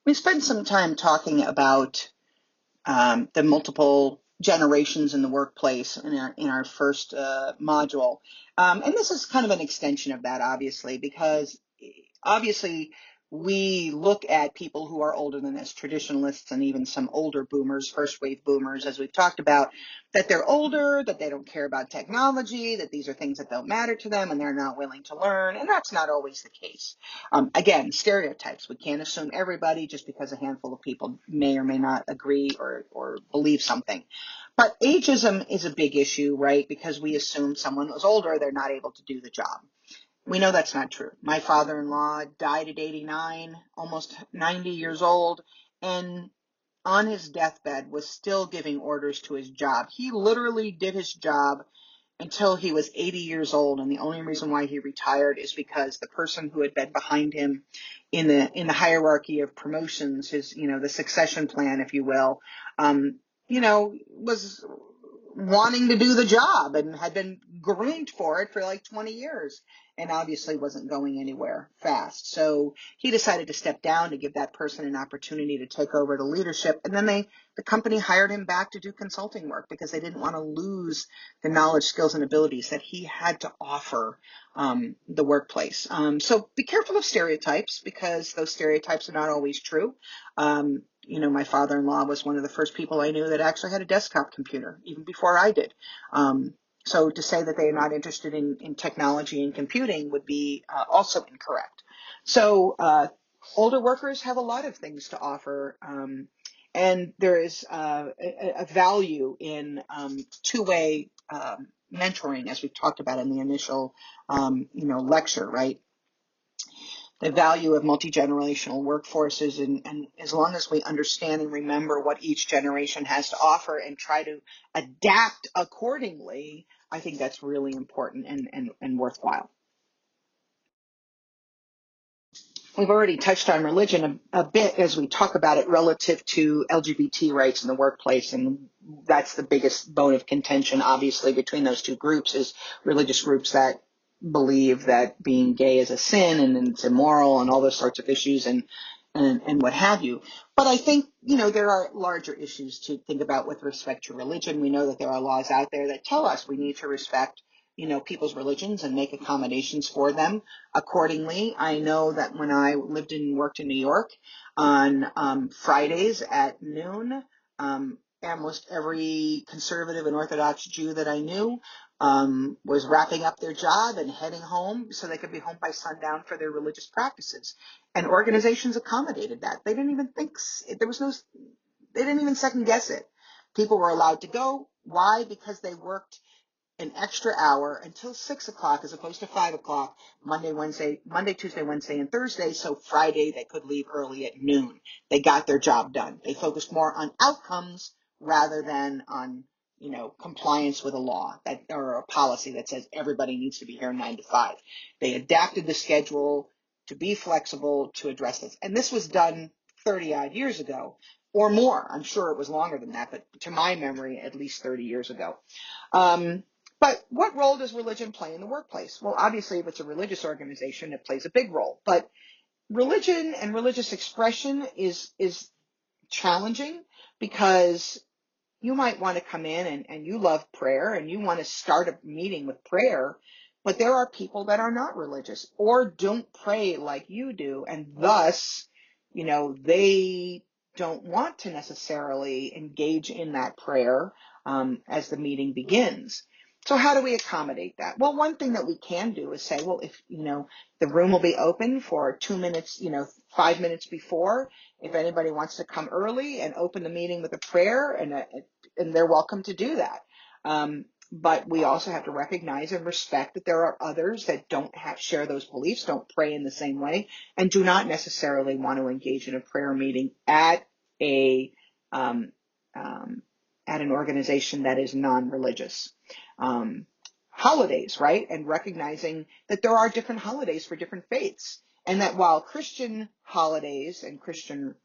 We spent some time talking about the multiple generations in the workplace in our first module, and this is kind of an extension of that, obviously, because obviously we look at people who are older than us, traditionalists, and even some older boomers, first wave boomers, as we've talked about, that they're older, that they don't care about technology, that these are things that don't matter to them, and they're not willing to learn, and that's not always the case. Again, stereotypes. We can't assume everybody just because a handful of people may or may not agree or believe something. But ageism is a big issue, right? Because we assume someone who's older, they're not able to do the job. We know that's not true. My father-in-law died at 89, almost 90 years old, and on his deathbed was still giving orders to his job. He literally did his job until he was 80 years old, and the only reason why he retired is because the person who had been behind him in the hierarchy of promotions, his the succession plan, if you will, was wanting to do the job and had been groomed for it for like 20 years and obviously wasn't going anywhere fast. So he decided to step down to give that person an opportunity to take over the leadership. And then the company hired him back to do consulting work because they didn't want to lose the knowledge, skills, and abilities that he had to offer the workplace. So be careful of stereotypes because those stereotypes are not always true. My father-in-law was one of the first people I knew that actually had a desktop computer, even before I did. So to say that they are not interested in technology and computing would be also incorrect. So older workers have a lot of things to offer, and there is a value in two-way mentoring, as we talked about in the initial, lecture, right? The value of multi-generational workforces, and as long as we understand and remember what each generation has to offer and try to adapt accordingly, I think that's really important and worthwhile. We've already touched on religion a bit as we talk about it relative to LGBT rights in the workplace, and that's the biggest bone of contention, obviously, between those two groups is religious groups that believe that being gay is a sin and it's immoral and all those sorts of issues and what have you. But I think, there are larger issues to think about with respect to religion. We know that there are laws out there that tell us we need to respect people's religions and make accommodations for them accordingly. I know that when I lived and worked in New York on Fridays at noon, almost every conservative and Orthodox Jew that I knew was wrapping up their job and heading home so they could be home by sundown for their religious practices. And organizations accommodated that. They didn't even think they didn't even second guess it. People were allowed to go. Why? Because they worked an extra hour until 6 o'clock as opposed to 5 o'clock Monday, Tuesday, Wednesday, and Thursday. So Friday they could leave early at noon. They got their job done. They focused more on outcomes rather than on, compliance with a law or a policy that says everybody needs to be here 9 to 5. They adapted the schedule to be flexible to address this. And this was done 30 odd years ago or more. I'm sure it was longer than that, but to my memory, at least 30 years ago. But what role does religion play in the workplace? Well, obviously, if it's a religious organization, it plays a big role. But religion and religious expression is challenging because you might want to come in and you love prayer and you want to start a meeting with prayer, but there are people that are not religious or don't pray like you do, and thus, they don't want to necessarily engage in that prayer as the meeting begins. So how do we accommodate that? Well, one thing that we can do is say, well, if, the room will be open for 2 minutes, 5 minutes before, if anybody wants to come early and open the meeting with a prayer, and they're welcome to do that. But we also have to recognize and respect that there are others that don't share those beliefs, don't pray in the same way, and do not necessarily want to engage in a prayer meeting at um, an organization that is non-religious. Holidays, right? And recognizing that there are different holidays for different faiths, and that while Christian holidays and Christian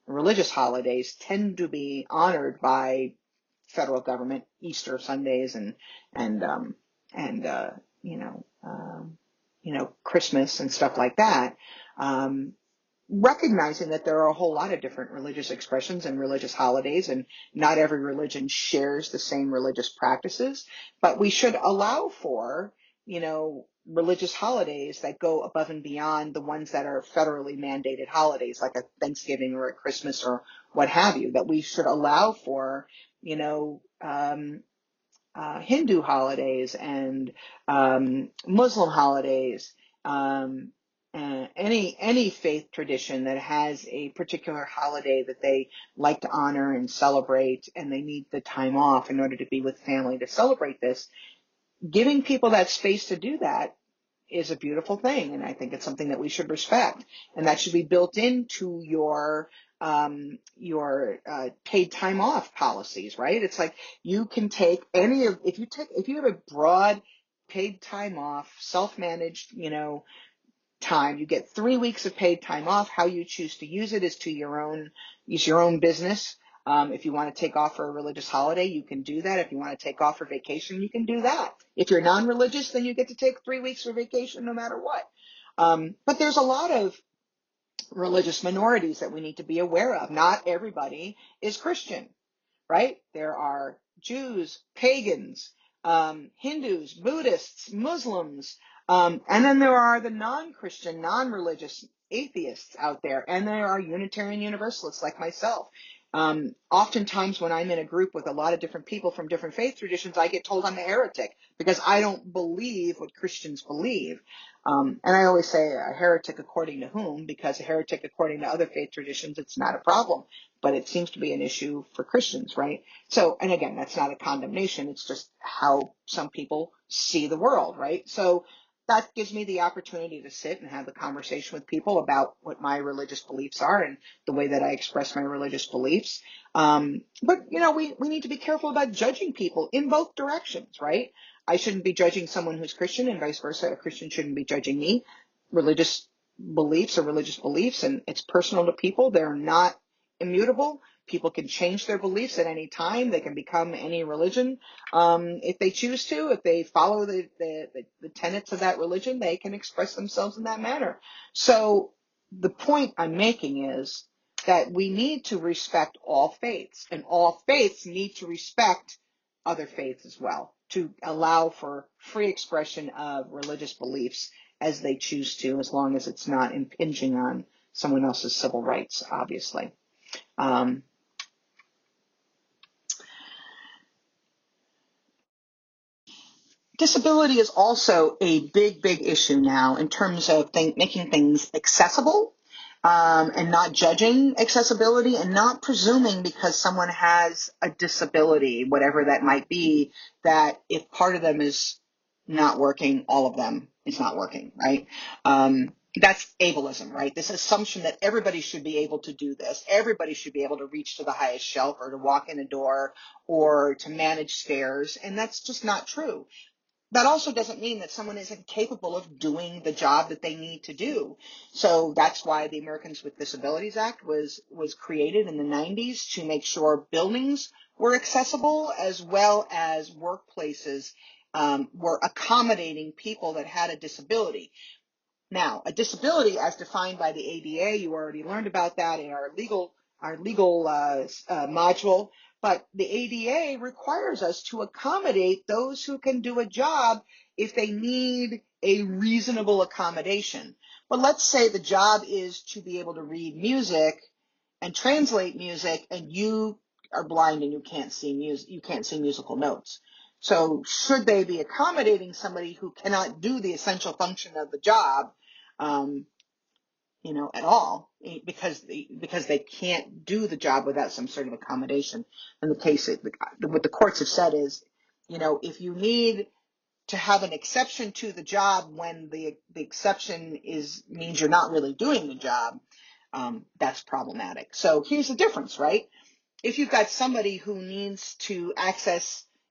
religious holidays tend to be honored by federal government, Easter Sundays and Christmas and stuff like that. recognizing that there are a whole lot of different religious expressions and religious holidays, and not every religion shares the same religious practices, but we should allow for, religious holidays that go above and beyond the ones that are federally mandated holidays, like a Thanksgiving or a Christmas or what have you, that we should allow for, Hindu holidays and Muslim holidays, um, any faith tradition that has a particular holiday that they like to honor and celebrate, and they need the time off in order to be with family to celebrate this. Giving people that space to do that is a beautiful thing, and I think it's something that we should respect, and that should be built into your paid time off policies, right? It's like you can take if you have a broad paid time off, self-managed, time. You get 3 weeks of paid time off. How you choose to use it is your own business. If you want to take off for a religious holiday, you can do that. If you want to take off for vacation, you can do that. If you're non-religious, then you get to take 3 weeks for vacation no matter what. But there's a lot of religious minorities that we need to be aware of. Not everybody is Christian, right? There are Jews, pagans, Hindus, Buddhists, Muslims, and then there are the non-Christian, non-religious atheists out there, and there are Unitarian Universalists like myself. Oftentimes when I'm in a group with a lot of different people from different faith traditions, I get told I'm a heretic because I don't believe what Christians believe. And I always say a heretic according to whom, because a heretic according to other faith traditions, it's not a problem, but it seems to be an issue for Christians, right? So, and again, that's not a condemnation. It's just how some people see the world, right? So that gives me the opportunity to sit and have a conversation with people about what my religious beliefs are and the way that I express my religious beliefs. But, we need to be careful about judging people in both directions, right? I shouldn't be judging someone who's Christian, and vice versa. A Christian shouldn't be judging me. Religious beliefs are religious beliefs, and it's personal to people. They're not immutable. People can change their beliefs at any time. They can become any religion if they choose to. If they follow the tenets of that religion, they can express themselves in that manner. So the point I'm making is that we need to respect all faiths, and all faiths need to respect other faiths as well, to allow for free expression of religious beliefs as they choose to, as long as it's not impinging on someone else's civil rights, obviously. Um, Disability is also a big, big issue now in terms of making things accessible, and not judging accessibility, and not presuming because someone has a disability, whatever that might be, that if part of them is not working, all of them is not working, right? That's ableism, right? This assumption that everybody should be able to do this. Everybody should be able to reach to the highest shelf, or to walk in a door, or to manage stairs. And that's just not true. That also doesn't mean that someone isn't capable of doing the job that they need to do. So that's why the Americans with Disabilities Act was created in the 90s, to make sure buildings were accessible, as well as workplaces were accommodating people that had a disability. Now, a disability as defined by the ADA, you already learned about that in our legal module, but the ADA requires us to accommodate those who can do a job if they need a reasonable accommodation. But let's say the job is to be able to read music and translate music, and you are blind and you can't see musical notes. So should they be accommodating somebody who cannot do the essential function of the job, um, at all, because they can't do the job without some sort of accommodation? And what the courts have said is, if you need to have an exception to the job when the exception means you're not really doing the job, that's problematic. So here's the difference, right? If you've got somebody who needs to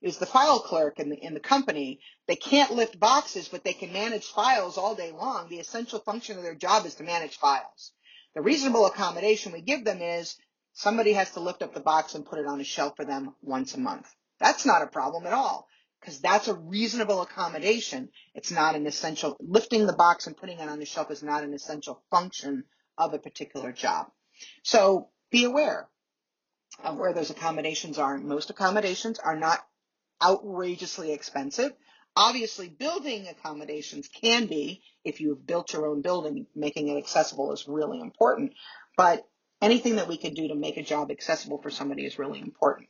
is the file clerk in the company, they can't lift boxes, but they can manage files all day long. The essential function of their job is to manage files. The reasonable accommodation we give them is somebody has to lift up the box and put it on a shelf for them once a month. That's not a problem at all, because that's a reasonable accommodation. It's not an essential. Lifting the box and putting it on the shelf is not an essential function of a particular job. So be aware of where those accommodations are. Most accommodations are not outrageously expensive. Obviously, building accommodations can be, if you've built your own building, making it accessible is really important. But anything that we can do to make a job accessible for somebody is really important.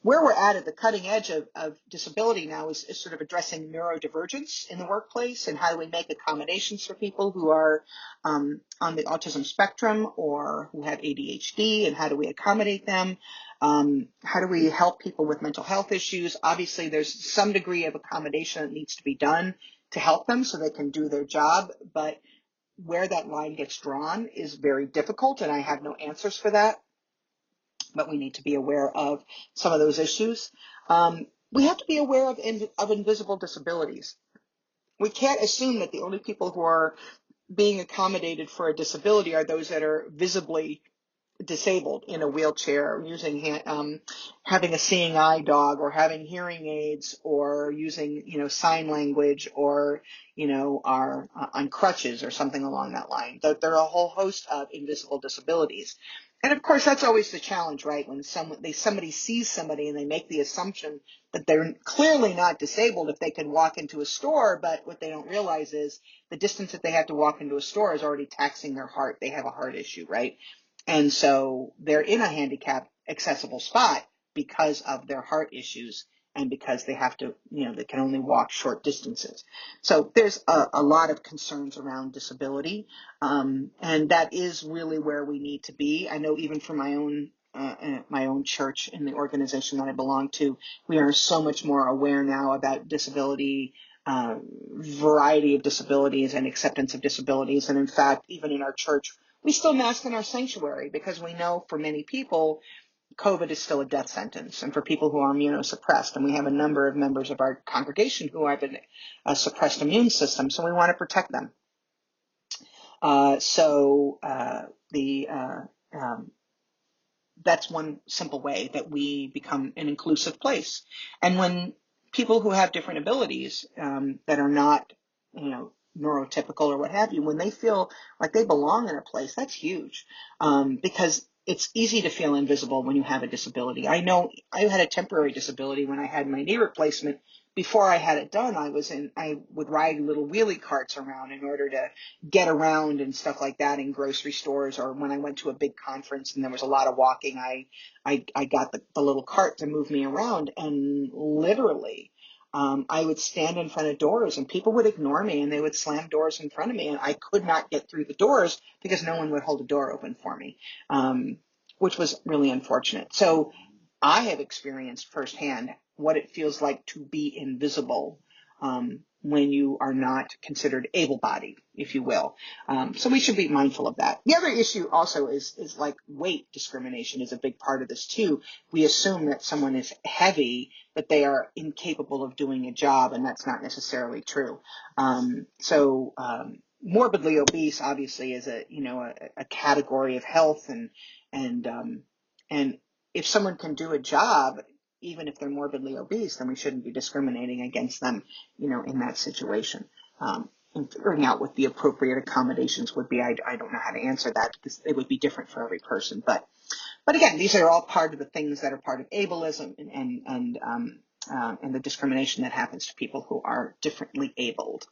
Where we're at the cutting edge of disability now is sort of addressing neurodivergence in the workplace, and how do we make accommodations for people who are on the autism spectrum or who have ADHD, and how do we accommodate them? How do we help people with mental health issues? Obviously, there's some degree of accommodation that needs to be done to help them so they can do their job, but where that line gets drawn is very difficult, and I have no answers for that. But we need to be aware of some of those issues. We have to be aware of invisible disabilities. We can't assume that the only people who are being accommodated for a disability are those that are visibly disabled, in a wheelchair, having a seeing eye dog, or having hearing aids, or using sign language, or are on crutches or something along that line. There are a whole host of invisible disabilities. And of course, that's always the challenge, right? When somebody sees somebody and they make the assumption that they're clearly not disabled if they can walk into a store, but what they don't realize is the distance that they have to walk into a store is already taxing their heart. They have a heart issue, right? And so they're in a handicap accessible spot because of their heart issues, and because they have to, they can only walk short distances. So there's a lot of concerns around disability. And that is really where we need to be. I know even for my own church and the organization that I belong to, we are so much more aware now about disability, variety of disabilities and acceptance of disabilities. And in fact, even in our church, we still mask in our sanctuary because we know for many people, COVID is still a death sentence, and for people who are immunosuppressed. And we have a number of members of our congregation who have a suppressed immune system, so we want to protect them. That's one simple way that we become an inclusive place. And when people who have different abilities that are not, neurotypical or what have you, when they feel like they belong in a place, that's huge, because it's easy to feel invisible when you have a disability. I know I had a temporary disability when I had my knee replacement. Before I had it done, I would ride little wheelie carts around in order to get around and stuff like that in grocery stores, or when I went to a big conference and there was a lot of walking, I got the little cart to move me around, and literally, I would stand in front of doors and people would ignore me and they would slam doors in front of me, and I could not get through the doors because no one would hold a door open for me, which was really unfortunate. So I have experienced firsthand what it feels like to be invisible when you are not considered able-bodied, if you will. So we should be mindful of that. The other issue also is like weight discrimination is a big part of this too. We assume that someone is heavy, that they are incapable of doing a job, and that's not necessarily true. Morbidly obese obviously is a category of health, and if someone can do a job, even if they're morbidly obese, then we shouldn't be discriminating against them, in that situation. And figuring out what the appropriate accommodations would be, I don't know how to answer that because it would be different for every person. But again, these are all part of the things that are part of ableism and the discrimination that happens to people who are differently abled.